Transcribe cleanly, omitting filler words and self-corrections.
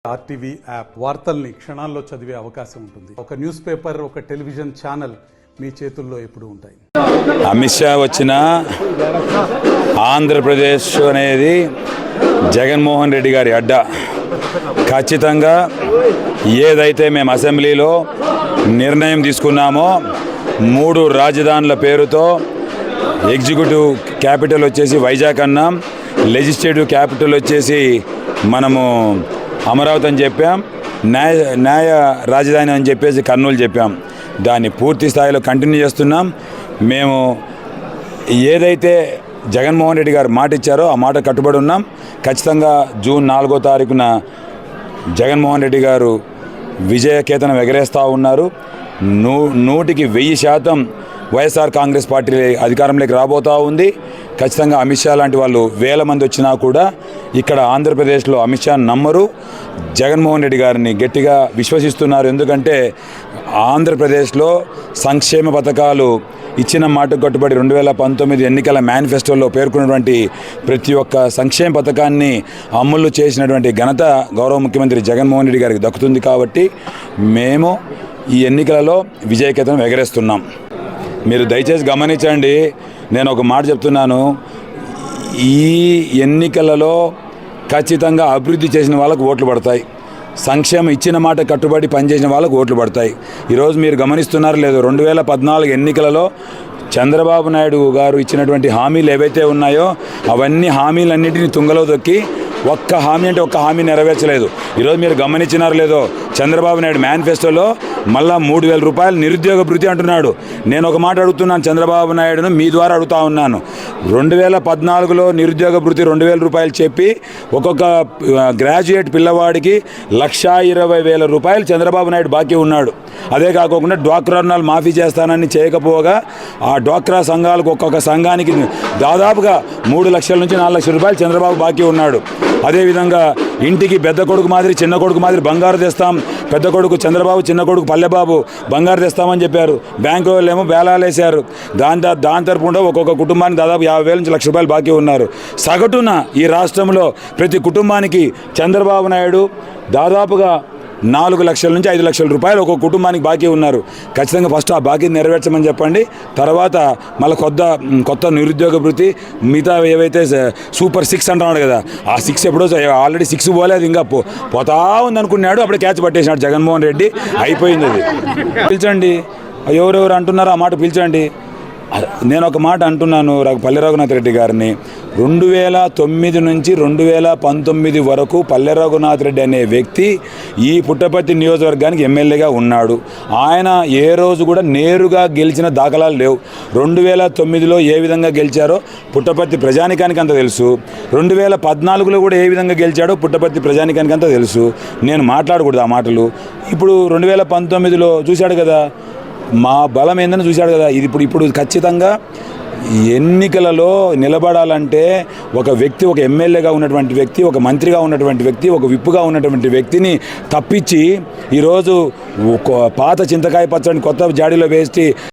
RTV app వార్తల్ని క్షణాల్లో చదివే అవకాశం ఉంటుంది. ఒక న్యూస్ పేపర్, ఒక టెలివిజన్ ఛానల్ మీ చేతుల్లో ఎప్పుడు ఉంటాయి. అమిత్ షా వచ్చిన ఆంధ్రప్రదేశ్ అనేది జగన్మోహన్ రెడ్డి గారి అడ్డ. ఖచ్చితంగా ఏదైతే మేము అసెంబ్లీలో నిర్ణయం తీసుకున్నామో 3 రాజధానుల పేరుతో ఎగ్జిక్యూటివ్ క్యాపిటల్ వచ్చేసి వైజాగ్ అన్నాం, లెజిస్లేటివ్ క్యాపిటల్ వచ్చేసి మనము అమరావతి అని చెప్పాం, న్యాయ రాజధాని అని చెప్పేసి కర్నూలు చెప్పాం. దాన్ని పూర్తి స్థాయిలో కంటిన్యూ చేస్తున్నాం. మేము ఏదైతే జగన్మోహన్ రెడ్డి గారు మాట ఇచ్చారో ఆ మాట కట్టుబడి ఉన్నాం. ఖచ్చితంగా జూన్ 4వ తారీఖున జగన్మోహన్ రెడ్డి గారు విజయకేతనం ఎగరేస్తూ ఉన్నారు. 100% వైఎస్ఆర్ కాంగ్రెస్ పార్టీ అధికారంలోకి రాబోతూ ఉంది. ఖచ్చితంగా అమిత్ షా లాంటి వాళ్ళు 1000 మంది వచ్చినా కూడా ఇక్కడ ఆంధ్రప్రదేశ్లో అమిత్ షా నమ్మరు, జగన్మోహన్ రెడ్డి గారిని గట్టిగా విశ్వసిస్తున్నారు. ఎందుకంటే ఆంధ్రప్రదేశ్లో సంక్షేమ పథకాలు ఇచ్చిన మాటకు కట్టుబడి 2019 ఎన్నికల మేనిఫెస్టోలో పేర్కొన్నటువంటి ప్రతి ఒక్క సంక్షేమ పథకాన్ని అమలు చేసినటువంటి ఘనత గౌరవ ముఖ్యమంత్రి జగన్మోహన్ రెడ్డి గారికి దక్కుతుంది. కాబట్టి మేము ఈ ఎన్నికలలో విజయకేతనం ఎగరేస్తున్నాం. మీరు దయచేసి గమనించండి, నేను ఒక మాట చెప్తున్నాను. ఈ ఎన్నికలలో ఖచ్చితంగా అభివృద్ధి చేసిన వాళ్ళకు ఓట్లు పడతాయి, సంక్షేమం ఇచ్చిన మాట కట్టుబడి పనిచేసిన వాళ్ళకు ఓట్లు పడతాయి. ఈరోజు మీరు గమనిస్తున్నారు లేదు, 2014 ఎన్నికలలో చంద్రబాబు నాయుడు గారు ఇచ్చినటువంటి హామీలు ఏవైతే ఉన్నాయో అవన్నీ హామీలన్నింటినీ తుంగలో దొక్కి ఒక్క హామీ అంటే ఒక్క హామీ నెరవేర్చలేదు. ఈరోజు మీరు గమనించినారు లేదో, చంద్రబాబు నాయుడు మేనిఫెస్టోలో మళ్ళా 3000 రూపాయలు నిరుద్యోగ భృతి అంటున్నాడు. నేను ఒక మాట అడుగుతున్నాను చంద్రబాబు నాయుడును, మీ ద్వారా అడుగుతా ఉన్నాను. 2014లో నిరుద్యోగ భృతి 2000 రూపాయలు చెప్పి ఒక్కొక్క గ్రాడ్యుయేట్ పిల్లవాడికి 1,20,000 రూపాయలు చంద్రబాబు నాయుడు బాకీ ఉన్నాడు. అదే కాకుండా డ్వాక్రా రుణాలు మాఫీ చేస్తానని చేయకపోగా ఆ డ్వాక్రా సంఘాలకు ఒక్కొక్క సంఘానికి దాదాపుగా 3 లక్షల నుంచి 4 లక్షల రూపాయలు చంద్రబాబు బాకీ ఉన్నాడు. అదేవిధంగా ఇంటికి పెద్ద కొడుకు మాదిరి చిన్న కొడుకు మాదిరి బంగారు తెస్తాం, పెద్ద కొడుకు చంద్రబాబు, చిన్న కొడుకు పల్లెబాబు బంగారు తెస్తామని చెప్పారు. బ్యాంకు వాళ్ళు ఏమో బేలాలు వేశారు. దాని తరపున ఒక్కొక్క కుటుంబానికి దాదాపు 50,000 నుంచి 1,00,000 రూపాయలు బాకీ ఉన్నారు. సగటున ఈ రాష్ట్రంలో ప్రతి కుటుంబానికి చంద్రబాబు నాయుడు దాదాపుగా 4 లక్షల నుంచి 5 లక్షల రూపాయలు ఒక్కొక్క కుటుంబానికి బాకీ ఉన్నారు. ఖచ్చితంగా ఫస్ట్ ఆ బాకీని నెరవేర్చమని చెప్పండి. తర్వాత మళ్ళీ కొత్త నిరుద్యోగ భృతి, మిగతా ఏవైతే సూపర్ 6 అంటున్నాడు కదా, ఆ 6 ఎప్పుడో ఆల్రెడీ 6 పోలేదు, ఇంకా పోతా ఉంది అనుకున్నాడు. అప్పుడే క్యాచ్ పట్టేసినాడు జగన్మోహన్ రెడ్డి. అయిపోయింది అది. పిలిచండి, ఎవరెవరు అంటున్నారో ఆ మాట పిలిచండి. నేను ఒక మాట అంటున్నాను పల్లె రఘునాథ్ రెడ్డి గారిని. 2009 నుంచి 2019 వరకు పల్లె రఘునాథ్ రెడ్డి అనే వ్యక్తి ఈ పుట్టపర్తి నియోజకవర్గానికి ఎమ్మెల్యేగా ఉన్నాడు. ఆయన ఏ రోజు కూడా నేరుగా గెలిచిన దాఖలాలు లేవు. 2009లో ఏ విధంగా గెలిచారో పుట్టపర్తి ప్రజానికానికి అంతా తెలుసు. 2014లో కూడా ఏ విధంగా గెలిచాడో పుట్టపర్తి ప్రజానికానికి అంతా తెలుసు. నేను మాట్లాడకూడదు ఆ మాటలు. ఇప్పుడు 2019లో చూశాడు కదా, మా బలం ఏందని చూశాడు కదా. ఇది ఇప్పుడు ఖచ్చితంగా ఎన్నికలలో నిలబడాలంటే ఒక వ్యక్తి, ఒక ఎమ్మెల్యేగా ఉన్నటువంటి వ్యక్తి, ఒక మంత్రిగా ఉన్నటువంటి వ్యక్తి, ఒక విప్పుగా ఉన్నటువంటి వ్యక్తిని తప్పించి ఈరోజు పాత చింతకాయ పచ్చడిని కొత్త జాడీలో వేసి